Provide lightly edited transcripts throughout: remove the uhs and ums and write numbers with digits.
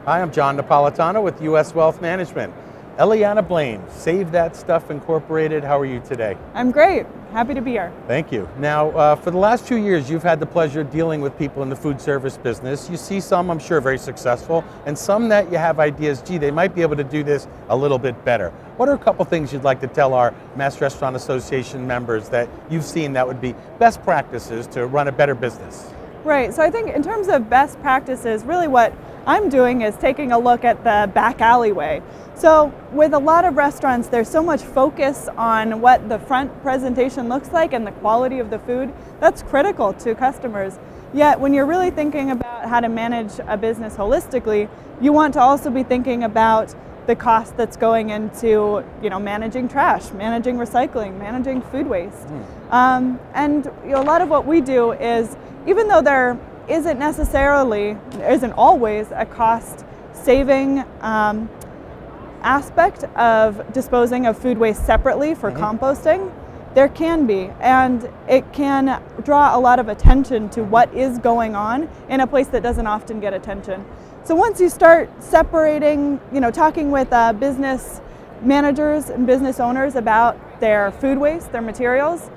Hi, I'm John Napolitano with U.S. Wealth Management. Eliana Blaine, Save That Stuff Incorporated. How are you today? I'm great. Happy to be here. Thank you. Now, for the last few years, you've had the pleasure of dealing with people in the food service business. You see some, I'm sure, very successful, and some that you have ideas, gee, they might be able to do this a little bit better. What are a couple things you'd like to tell our Mass Restaurant Association members that you've seen that would be best practices to run a better business? Right, so I think in terms of best practices, really what I'm doing is taking a look at the back alleyway. So with a lot of restaurants, there's so much focus on what the front presentation looks like and the quality of the food. That's critical to customers. Yet when you're really thinking about how to manage a business holistically, you want to also be thinking about the cost that's going into, managing trash, managing recycling, managing food waste. And a lot of what we do is, even though there isn't always a cost saving aspect of disposing of food waste separately for composting, there can be, and it can draw a lot of attention to what is going on in a place that doesn't often get attention. So once you start separating, talking with business managers and business owners about their food waste, their materials,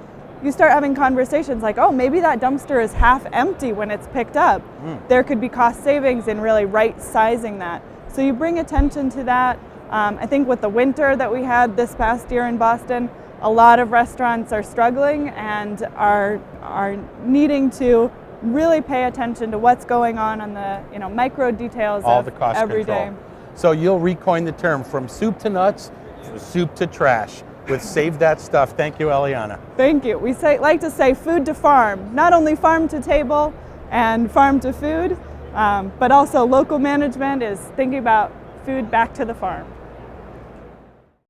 you start having conversations like, oh, maybe that dumpster is half empty when it's picked up. There could be cost savings in really right sizing that. So you bring attention to that. I think with the winter that we had this past year in Boston, a lot of restaurants are struggling and are needing to really pay attention to what's going on the micro details all of the cost every control. day. So you'll recoin the term from soup to nuts, from soup to trash with Save That Stuff. Thank you, Eliana. Thank you. We like to say food to farm, not only farm to table and farm to food, but also local management is thinking about food back to the farm.